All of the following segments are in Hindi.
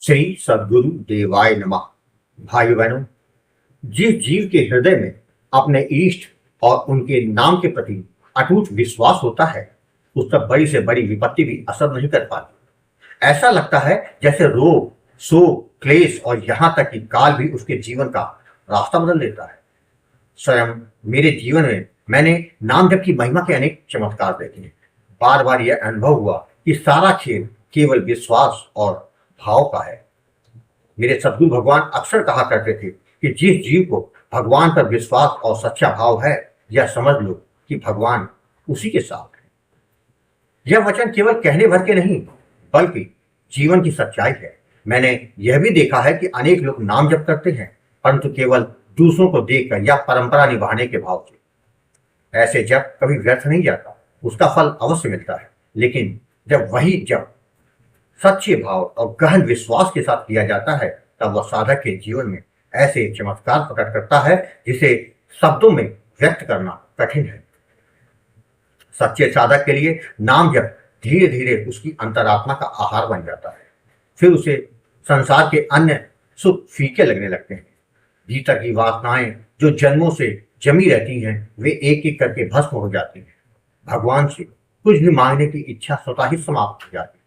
श्री सद्गुरु देवाय नमः। भाई बहनों, जिस जीव के हृदय में अपने इष्ट और उनके नाम के प्रति अटूट विश्वास होता है, उस पर बड़ी से बड़ी विपत्ति भी असर नहीं कर पाती। ऐसा लगता है जैसे रोग, शोक, क्लेश और यहाँ तक कि काल भी उसके जीवन का रास्ता बदल देता है। स्वयं मेरे जीवन में मैंने नाम जप की महिमा के अनेक चमत्कार देखे हैं। बार बार यह अनुभव हुआ कि सारा खेल केवल विश्वास और भाव का है। मेरे सद्गुरु भगवान अक्सर कहा करते थे कि जिस जीव को भगवान पर विश्वास और सच्चा भाव है, यह समझ लो कि भगवान उसी के साथ है। यह वचन केवल कहने भर के नहीं, बल्कि जीवन की सच्चाई है। मैंने यह भी देखा है कि अनेक लोग नाम जप करते हैं, परंतु केवल दूसरों को देखकर या परंपरा निभाने के भाव से। ऐसे जप कभी व्यर्थ नहीं जाता, उसका फल अवश्य मिलता है। लेकिन जब वही जप सच्चे भाव और गहन विश्वास के साथ किया जाता है, तब वह साधक के जीवन में ऐसे चमत्कार प्रकट करता है जिसे शब्दों में व्यक्त करना कठिन है। सच्चे साधक के लिए नाम जप धीरे धीरे उसकी अंतरात्मा का आहार बन जाता है। फिर उसे संसार के अन्य सुख फीके लगने लगते हैं। भीतर की वासनाएं जो जन्मों से जमी रहती हैं, वे एक एक करके भस्म हो जाती हैं। भगवान से कुछ भी मांगने की इच्छा स्वतः ही समाप्त हो जाती है।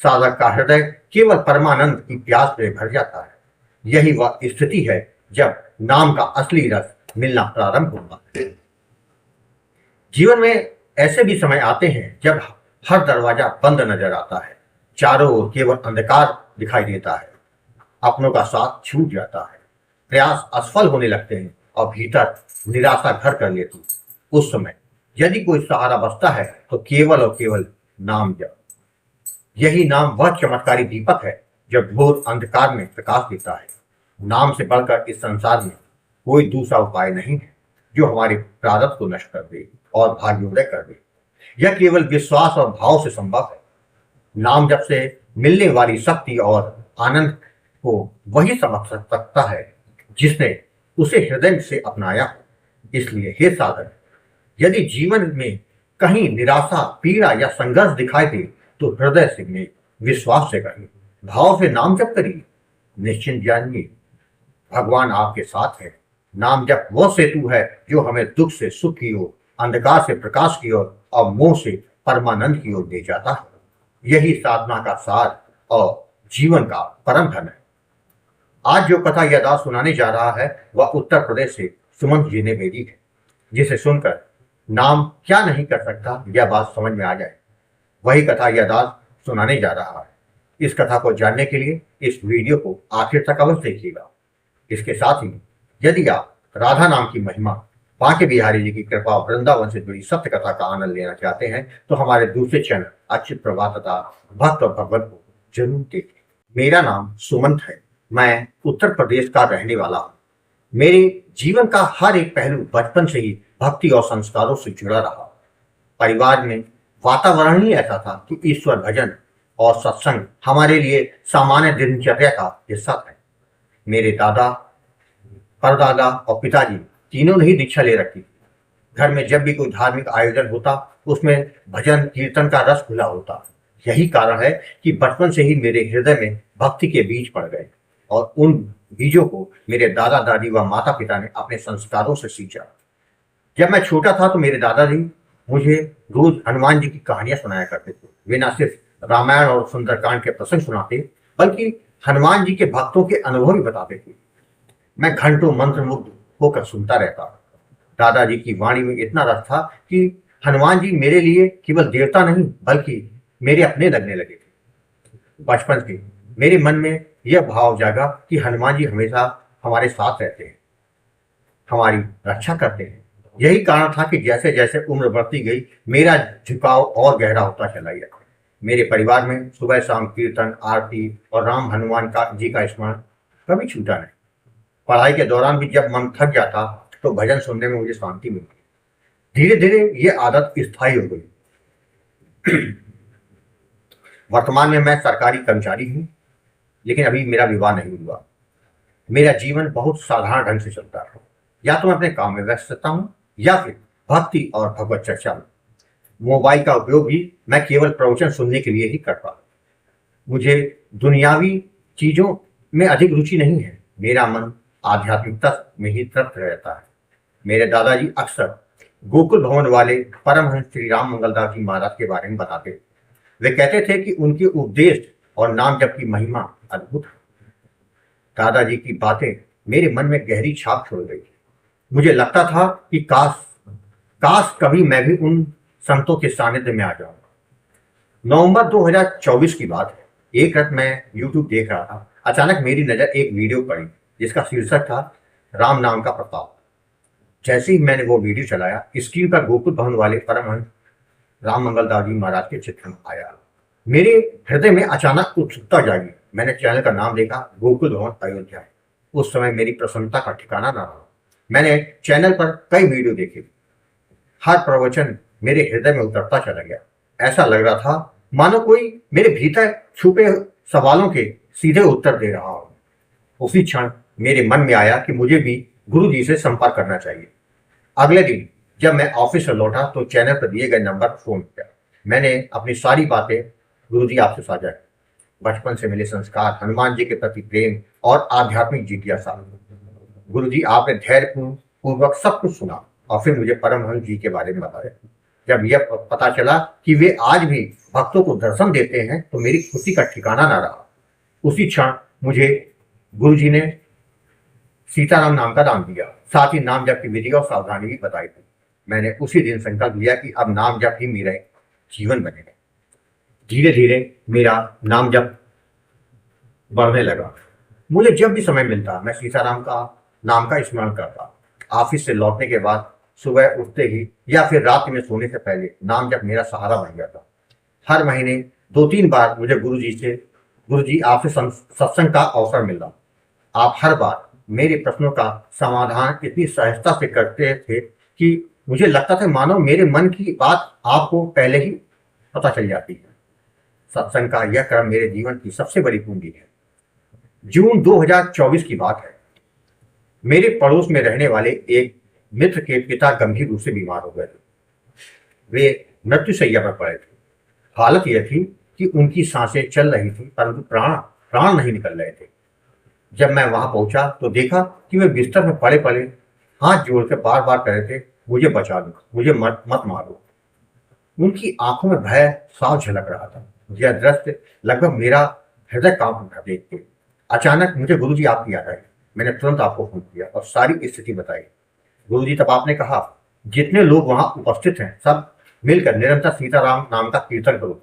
साधक का हृदय केवल परमानंद की प्यास से भर जाता है। यही वह स्थिति है जब नाम का असली रस मिलना प्रारंभ होता है। जीवन में ऐसे भी समय आते हैं जब हर दरवाजा बंद नजर आता है, चारों ओर केवल अंधकार दिखाई देता है, अपनों का साथ छूट जाता है, प्रयास असफल होने लगते हैं और भीतर निराशा घर कर लेती। उस समय यदि कोई सहारा बचता है तो केवल और केवल नाम जप। यही नाम वह चमत्कारी दीपक है जो घोर अंधकार में प्रकाश देता है। नाम से बढ़कर इस संसार में कोई दूसरा उपाय नहीं है जो हमारे प्रारब्ध को नष्ट कर दे और भाग्योदय कर दे। यह केवल विश्वास और भाव से संभव है। नाम जप से मिलने वाली शक्ति और आनंद को वही समझ सकता है जिसने उसे हृदय से अपनाया हो। इसलिए हे साधक, यदि जीवन में कहीं निराशा, पीड़ा या संघर्ष दिखाई दे तो हृदय से नहीं, विश्वास से करिए, भाव से नाम जप करिए। निश्चिंत जानिए, भगवान आपके साथ है। नाम जप वह सेतु है जो हमें दुख से सुख की ओर, अंधकार से प्रकाश की ओर और मोह से परमानंद की ओर ले जाता है। यही साधना का सार और जीवन का परम धन है। आज जो कथा यदार्थ सुनाने जा रहा है वह उत्तर प्रदेश से सुमंत जी ने भेजी है, जिसे सुनकर नाम क्या नहीं कर सकता यह बात समझ में आ जाए। वही कथा यदार्थ सुनाने जा रहा है। इस कथा को जानने के लिए इस वीडियो को आखिर तक अवश्य देखिएगा। इसके साथ ही यदि आप राधा नाम की महिमा, बांके बिहारी जी की कृपा और वृंदावन से जुड़ी सत्य कथा का आनंद लेना चाहते हैं तो हमारे दूसरे चैनल अच्युत प्रभा तथा भक्त और भगवत को जरूर देखें। मेरा नाम सुमंत है। मैं उत्तर प्रदेश का रहने वाला हूँ। मेरे जीवन का हर एक पहलू बचपन से ही भक्ति और संस्कारों से जुड़ा रहा। परिवार में वातावरण ही ऐसा था कि ईश्वर भजन और सत्संग हमारे लिए सामान्य दिनचर्या का हिस्सा था। मेरे दादा, परदादा और पिताजी तीनों ने ही दीक्षा ले रखी। घर में जब भी कोई धार्मिक आयोजन होता, उसमें भजन कीर्तन का रस खुला होता। यही कारण है कि बचपन से ही मेरे हृदय में भक्ति के बीज पड़ गए और उन बीजों को मेरे दादा दादी व माता पिता ने अपने संस्कारों से सींचा। जब मैं छोटा था तो मेरे दादाजी मुझे रोज हनुमान जी की कहानियां सुनाया करते थे। वे न सिर्फ रामायण और सुंदरकांड के प्रसंग सुनाते, बल्कि हनुमान जी के भक्तों के अनुभव भी बताते थे। मैं घंटों मंत्रमुग्ध होकर सुनता रहता। दादाजी की वाणी में इतना रस था कि हनुमान जी मेरे लिए केवल देवता नहीं, बल्कि मेरे अपने लगने लगे थे। बचपन से मेरे मन में यह भाव जागा कि हनुमान जी हमेशा हमारे साथ रहते हैं, हमारी रक्षा करते हैं। यही कारण था कि जैसे जैसे उम्र बढ़ती गई, मेरा झुकाव और गहरा होता चला गया। मेरे परिवार में सुबह शाम कीर्तन, आरती और राम हनुमान का जी का स्मरण कभी छूटा नहीं। पढ़ाई के दौरान भी जब मन थक जाता तो भजन सुनने में मुझे शांति मिलती। धीरे धीरे ये आदत स्थायी हो गई। वर्तमान में मैं सरकारी कर्मचारी हूँ, लेकिन अभी मेरा विवाह नहीं हुआ। मेरा जीवन बहुत साधारण ढंग से चलता है। या तो मैं अपने काम में व्यस्त रहता हूँ या फिर भक्ति और भगवत चर्चा में। मोबाइल का उपयोग भी मैं केवल प्रवचन सुनने के लिए ही करता हूँ। मुझे दुनियावी चीजों में अधिक रुचि नहीं है। मेरा मन आध्यात्मिकता में ही तृप्त रहता है। मेरे दादाजी अक्सर गोकुल भवन वाले परमहंस श्री राम मंगलदास जी महाराज के बारे में बताते। वे कहते थे कि उनके उपदेश और नाम जप की महिमा अद्भुत है। दादाजी की बातें मेरे मन में गहरी छाप छोड़ गई। मुझे लगता था कि काश काश कभी मैं भी उन संतों के सानिध्य में आ जाऊंगा। नवंबर 2024 की बात है। एक रात मैं यूट्यूब देख रहा था। अचानक मेरी नजर एक वीडियो पड़ी जिसका शीर्षक था राम नाम का प्रताप। जैसे ही मैंने वो वीडियो चलाया, स्क्रीन पर गोकुल भवन वाले परमहंस राम मंगलदास जी महाराज के चित्र आया। मेरे हृदय में अचानक उत्सुकता जागी। मैंने चैनल का नाम देखा, गोकुल भवन अयोध्या। उस समय मेरी प्रसन्नता का ठिकाना न रहा। मैंने चैनल पर कई वीडियो देखे। हर प्रवचन मेरे हृदय में उतरता चला गया। ऐसा लग रहा था मानो कोई मेरे भीतर छुपे सवालों के सीधे उत्तर दे रहा हो। उसी क्षण मेरे मन में आया कि मुझे भी गुरु जी से संपर्क करना चाहिए। अगले दिन जब मैं ऑफिस से लौटा तो चैनल पर दिए गए नंबर पर फोन किया। मैंने अपनी सारी बातें गुरु जी आपसे साझा की। बचपन से मिले संस्कार, हनुमान जी के प्रति प्रेम और आध्यात्मिक जिज्ञासा। गुरु जी आपने धैर्य पूर्वक सब कुछ सुना और फिर मुझे परमहंस जी के बारे में बताया। जब यह पता चला कि वे आज भी भक्तों को दर्शन देते हैं तो मेरी खुशी का ठिकाना ना रहा। उसी क्षण मुझे गुरु जी ने सीताराम नाम का नाम दिया, साथ ही नाम जप की विधि और सावधानी भी बताई थी। मैंने उसी दिन संकल्प लिया कि अब नाम जप ही मेरा जीवन बनेगा। धीरे धीरे मेरा नाम जप बढ़ने लगा। मुझे जब भी समय मिलता मैं सीताराम का नाम का स्मरण करता। ऑफिस से लौटने के बाद, सुबह उठते ही या फिर रात में सोने से पहले नाम जप मेरा सहारा बन गया था। हर महीने 2-3 बार मुझे गुरु जी आपसे सत्संग का अवसर मिला। आप हर बार मेरे प्रश्नों का समाधान इतनी सहजता से करते थे कि मुझे लगता था मानो मेरे मन की बात आपको पहले ही पता चल जाती है। सत्संग का यह क्रम मेरे जीवन की सबसे बड़ी पूंजी है। जून 2024 की बात है। मेरे पड़ोस में रहने वाले एक मित्र के पिता गंभीर रूप से बीमार हो गए थे। वे मृत्युशैया पर पड़े थे। हालत यह थी कि उनकी सांसें चल रही थी परंतु प्राण नहीं निकल रहे थे। जब मैं वहां पहुंचा तो देखा कि वे बिस्तर में पड़े पड़े हाथ जोड़कर बार बार कह रहे थे, मुझे बचा लो, मुझे मत मारो। उनकी आंखों में भय साफ झलक रहा था। यह दृश्य लगभग मेरा हृदय कांप उठा देख के। अचानक मुझे गुरु जी आपकी याद आई। मैंने तुरंत आपको फोन किया और सारी स्थिति बताई। गुरु जी तब आपने कहा, जितने लोग वहां उपस्थित हैं सब मिलकर निरंतर सीताराम नाम का कीर्तन करो,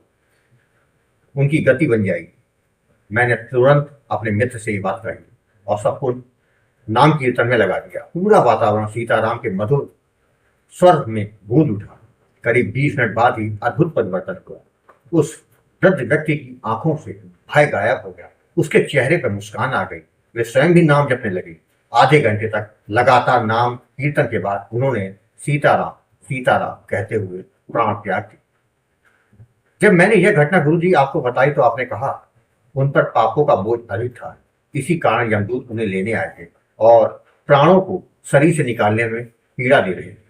उनकी गति बन जाएगी। मैंने तुरंत अपने मित्र से ये बात कही और सबको नाम कीर्तन में लगा दिया। पूरा वातावरण सीताराम के मधुर स्वर में गूंज उठा। करीब 20 मिनट बाद ही अद्भुत परिवर्तन हुआ। उस वृद्ध व्यक्ति की आंखों से भय गायब हो गया। उसके चेहरे पर मुस्कान आ गई। वे स्वयं भी नाम जपने लगे। आधे घंटे तक लगातार नाम कीर्तन के बाद उन्होंने सीताराम सीताराम कहते हुए प्राण त्याग किया। जब मैंने यह घटना गुरु जी आपको बताई तो आपने कहा, उन पर पापों का बोझ अधिक था, इसी कारण यमदूत उन्हें लेने आए थे और प्राणों को शरीर से निकालने में पीड़ा दे रहे थे।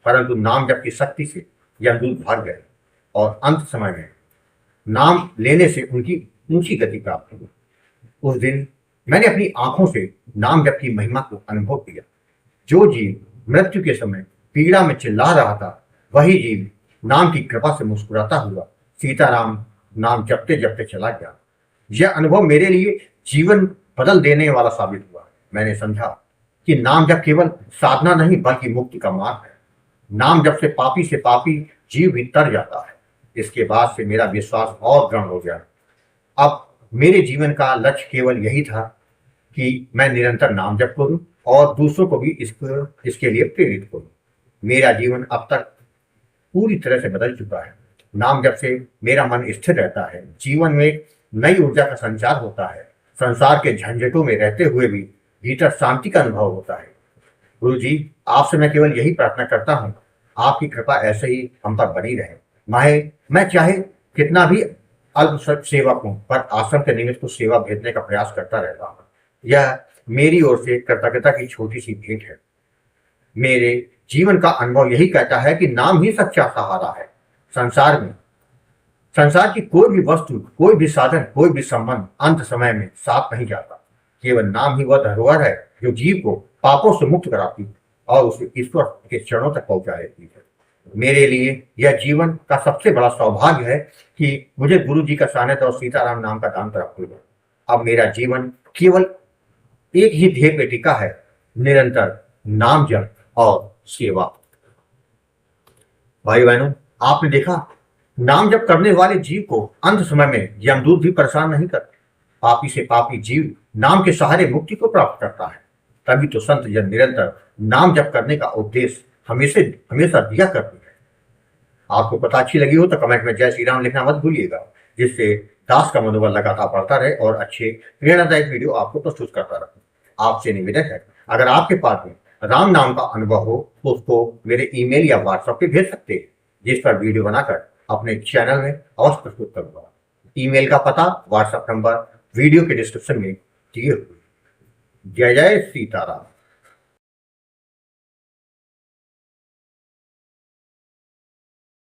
परंतु नाम जप की शक्ति से यमदूत भाग गए और अंत समय में नाम लेने से उनकी ऊंची गति प्राप्त हुई। उस दिन मैंने अपनी आंखों से नाम जप की महिमा को अनुभव किया। जो जीव मृत्यु के समय पीड़ा में चिल्ला रहा था, वही जीव नाम की कृपा से मुस्कुराता हुआ सीताराम नाम जपते जपते चला गया। यह अनुभव मेरे लिए जीवन बदल देने वाला साबित हुआ। मैंने समझा कि नाम जप केवल साधना नहीं बल्कि मुक्ति का मार्ग है। नाम जप से पापी जीव भी तर जाता है। इसके बाद से मेरा विश्वास और दृढ़ हो गया। अब मेरे जीवन का लक्ष्य केवल यही था कि मैं निरंतर नाम जप करूं और दूसरों को भी इसके लिए प्रेरित करूं। मेरा जीवन अब तक पूरी तरह से बदल चुका है। नाम जप से मेरा मन स्थिर रहता है। जीवन में नई ऊर्जा का संचार होता है। संसार के झंझटों में रहते हुए भी भीतर शांति का अनुभव होता है। गुरु जी, आपसे मैं केवल यही प्रार्थना करता हूँ, आपकी कृपा ऐसे ही हम पर बनी रहे। मैं चाहे कितना भी अल्प सेवक हूँ, पर आश्रम के निमित्त कुछ सेवा भेजने का प्रयास करता रहता हूँ। यह मेरी ओर से कृतज्ञता की छोटी सी भेंट है। मेरे जीवन का अनुभव यही कहता है कि नाम ही सच्चा सहारा है। संसार में संसार की कोई भी वस्तु, कोई भी साधन, कोई भी संबंध अंत समय में साथ नहीं जाता। केवल नाम ही वह धरोहर है जो जीव को पापों से मुक्त कराती है और उसे ईश्वर के चरणों तक पहुंचा देती है। मेरे लिए यह जीवन का सबसे बड़ा सौभाग्य है कि मुझे गुरु जी का सानिध्य और सीताराम नाम का दान प्राप्त हुआ। अब मेरा जीवन केवल एक ही ध्येय पे टिका है, निरंतर नाम जप और सेवा। भाई बहनों, आपने देखा, नाम जप करने वाले जीव को अंत समय में यमदूत भी परेशान नहीं करते। पापी से पापी जीव नाम के सहारे मुक्ति को प्राप्त करता है। तभी तो संत जन निरंतर नाम जप करने का उपदेश हमेशा हमेशा दिया करते हैं। आपको कथा अच्छी लगी हो तो कमेंट में जय श्री राम लिखना मत भूलिएगा, जिससे दास का मनोबल लगातार बढ़ता रहे और अच्छे प्रेरणादायक वीडियो आपको प्रस्तुत करता रहे। आपसे निवेदन है, अगर आपके पास में राम नाम का अनुभव हो तो उसको मेरे ईमेल या व्हाट्सएप पे भेज सकते हैं, जिस पर वीडियो बनाकर अपने चैनल में अवश्य प्रस्तुत करूंगा। ईमेल का पता, व्हाट्सएप नंबर वीडियो के डिस्क्रिप्शन में दिए हुए। जय जय सीताराम।